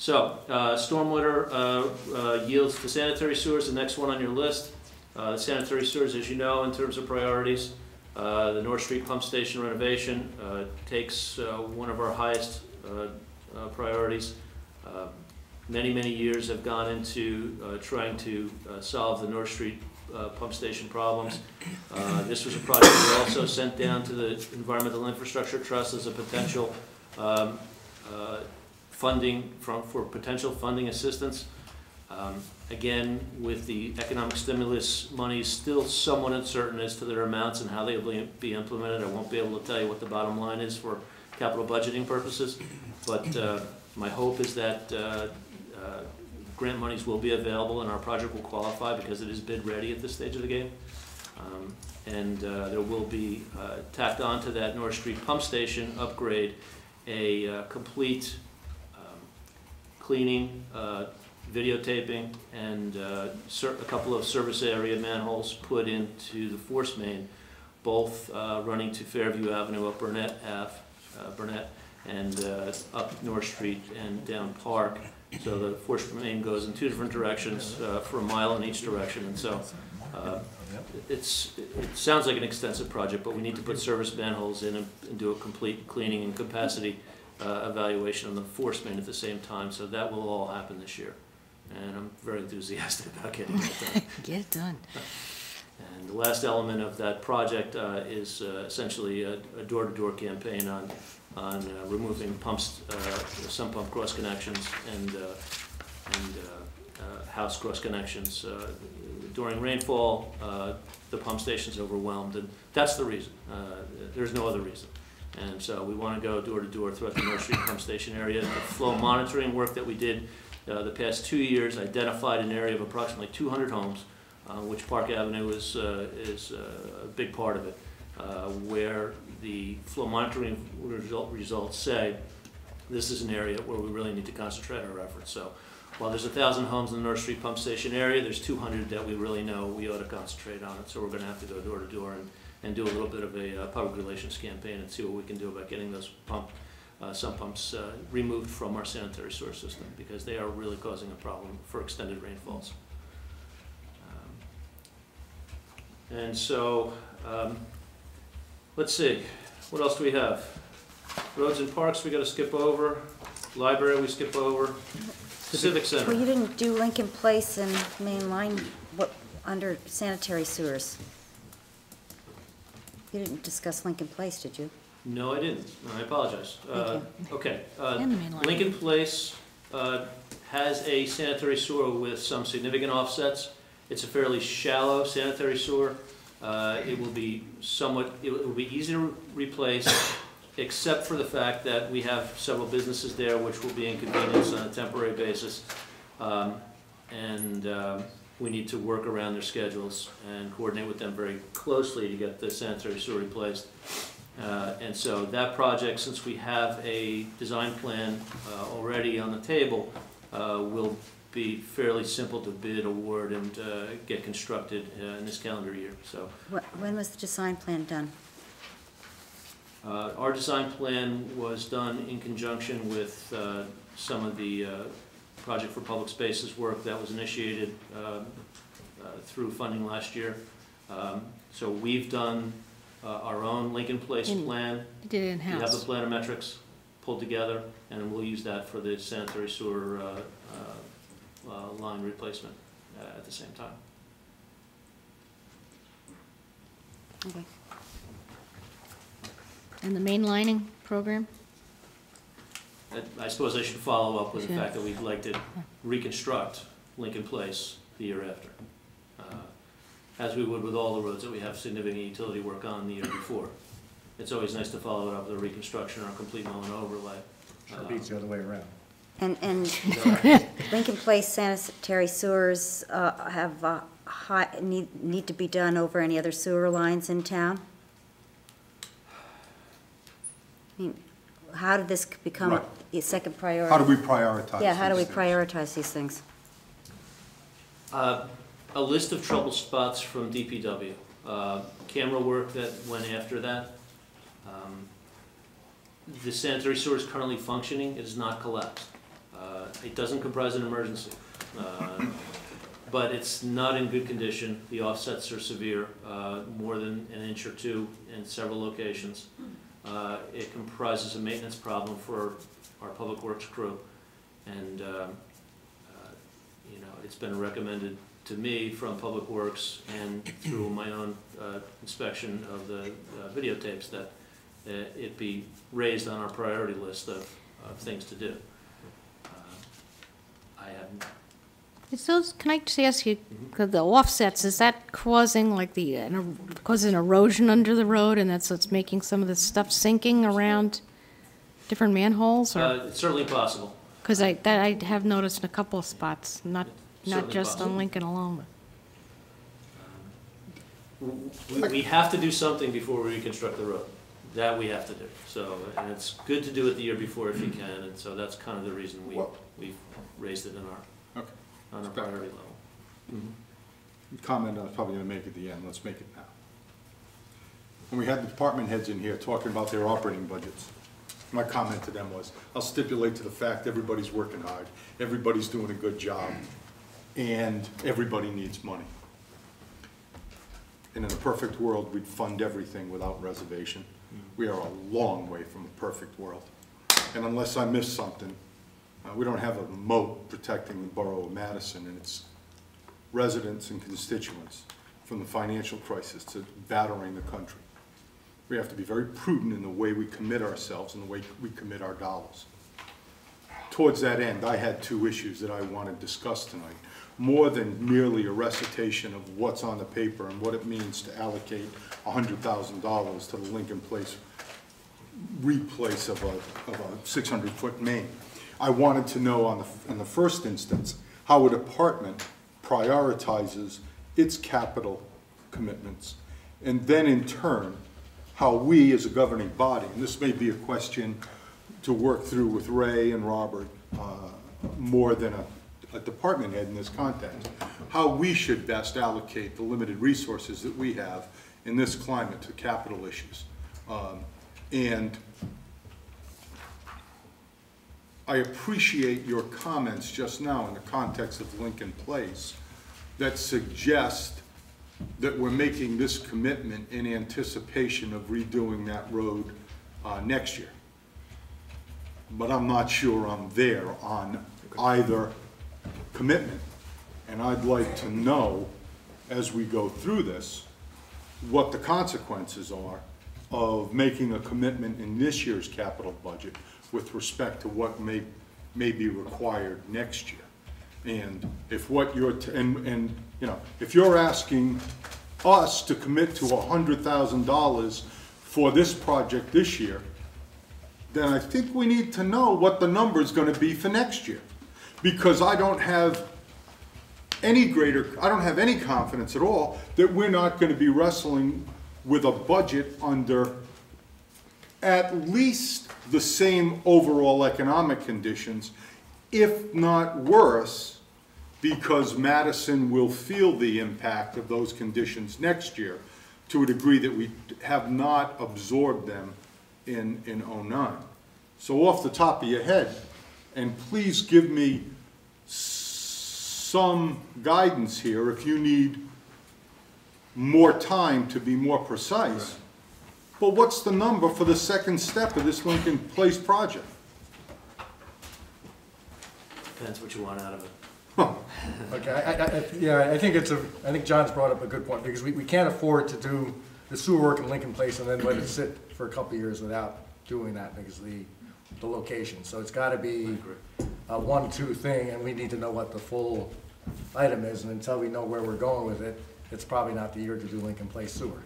So, stormwater yields to sanitary sewers, the next one on your list. The sanitary sewers, as you know, in terms of priorities, the North Street pump station renovation takes one of our highest priorities. Many years have gone into trying to solve the North Street pump station problems. This was a project we also sent down to the Environmental Infrastructure Trust as a potential funding for potential funding assistance. Again, with the economic stimulus money still somewhat uncertain as to their amounts and how they will be implemented. I won't be able to tell you what the bottom line is for capital budgeting purposes, but my hope is that grant monies will be available and our project will qualify because it is bid ready at this stage of the game. There will be tacked onto that North Street pump station upgrade a complete cleaning, videotaping, and a couple of service area manholes put into the force main, both running to Fairview Avenue up Burnett and up North Street and down Park. So the force main goes in two different directions for a mile in each direction, and so it sounds like an extensive project, but we need to put service manholes in and do a complete cleaning and capacity evaluation on the force main at the same time. So that will all happen this year, and I'm very enthusiastic about getting it done. Get it done. And the last element of that project is essentially a door-to-door campaign on removing pumps, sump pump cross connections and house cross connections. During rainfall, the pump station is overwhelmed, and that's the reason. There's no other reason. And so we want to go door to door throughout the North Street pump station area. The flow monitoring work that we did the past 2 years identified an area of approximately 200 homes, which Park Avenue is a big part of it, where the flow monitoring results say this is an area where we really need to concentrate our efforts. So while there's 1,000 homes in the North Street pump station area, there's 200 that we really know we ought to concentrate on it. So we're going to have to go door to door and do a little bit of a public relations campaign and see what we can do about getting those sump pumps removed from our sanitary sewer system, because they are really causing a problem for extended rainfalls. And so, let's see, what else do we have? Roads and parks we got to skip over. Library we skip over. Civic Center. Well, you didn't do Lincoln Place and Main Line under sanitary sewers. You didn't discuss Lincoln Place, did you? No, I didn't. No, I apologize. Thank you. Okay. And the Main Line. Lincoln Place has a sanitary sewer with some significant offsets. It's a fairly shallow sanitary sewer. It will be easy to replace, except for the fact that we have several businesses there which will be inconvenienced on a temporary basis, and we need to work around their schedules and coordinate with them very closely to get the sanitary sewer replaced. And so that project, since we have a design plan already on the table, will be fairly simple to bid, award, and get constructed in this calendar year. So, when was the design plan done? Our design plan was done in conjunction with some of the Project for Public Spaces work that was initiated through funding last year. So we've done our own Lincoln Place plan. You did it in-house. We have the planometrics pulled together, and we'll use that for the sanitary sewer line replacement at the same time. Okay. And the mainlining program? I suppose I should follow up with the fact that we'd like to reconstruct Lincoln Place the year after, as we would with all the roads that we have significant utility work on the year before. It's always nice to follow it up with a reconstruction or a complete mill and overlay. Sure beats the other way around. And Lincoln Place sanitary sewers need to be done over any other sewer lines in town? I mean, how did this become a second priority? How do we prioritize? Yeah, how do we things? prioritize these things? A list of trouble spots from DPW. Camera work that went after that. The sanitary sewer is currently functioning. It is not collapsed. It doesn't comprise an emergency, but it's not in good condition. The offsets are severe, more than an inch or two in several locations. It comprises a maintenance problem for our public works crew, and it's been recommended to me from Public Works and through my own inspection of the videotapes that it be raised on our priority list of things to do. I haven't. Is those, can I just ask you, 'cause the offsets, is that causing like causing erosion under the road, and that's what's making some of the stuff sinking around different manholes? It's certainly possible. Because I have noticed in a couple of spots, not Certainly just possible. on Lincoln alone. We have to do something before we reconstruct the road. That we have to do. So, and it's good to do it the year before if you can, and so that's kind of the reason we've raised it in our, Okay. on our priority level. Comment I was probably gonna make at the end, let's make it now. When we had the department heads in here talking about their operating budgets, my comment to them was, I'll stipulate to the fact everybody's working hard, everybody's doing a good job, and everybody needs money. And in a perfect world, we'd fund everything without reservation. We are a long way from a perfect world. And unless I miss something, we don't have a moat protecting the borough of Madison and its residents and constituents from the financial crisis to battering the country. We have to be very prudent in the way we commit ourselves and the way we commit our dollars. Towards that end, I had two issues that I want to discuss tonight, more than merely a recitation of what's on the paper and what it means to allocate $100,000 to the Lincoln Place replace of a 600-foot main. I wanted to know in the first instance how a department prioritizes its capital commitments, and then in turn how we as a governing body, and this may be a question to work through with Ray and Robert more than a department head in this context, how we should best allocate the limited resources that we have in this climate to capital issues. And I appreciate your comments just now in the context of Lincoln Place that suggest that we're making this commitment in anticipation of redoing that road next year. But I'm not sure I'm there on either commitment. And I'd like to know, as we go through this, what the consequences are of making a commitment in this year's capital budget with respect to what may be required next year. And if what you're, if you're asking us to commit to $100,000 for this project this year, then I think we need to know what the number is going to be for next year. Because I don't have any confidence at all that we're not going to be wrestling with a budget under at least the same overall economic conditions, if not worse, because Madison will feel the impact of those conditions next year to a degree that we have not absorbed them in 09. So off the top of your head, and please give me some guidance here if you need more time to be more precise. But what's the number for the second step of this Lincoln Place project? Depends what you want out of it. Okay, I think John's brought up a good point, because we can't afford to do the sewer work in Lincoln Place and then let it sit for a couple of years without doing that because of the location. So it's got to be a 1-2 thing, and we need to know what the full item is, and until we know where we're going with it, it's probably not the year to do Lincoln Place sewer.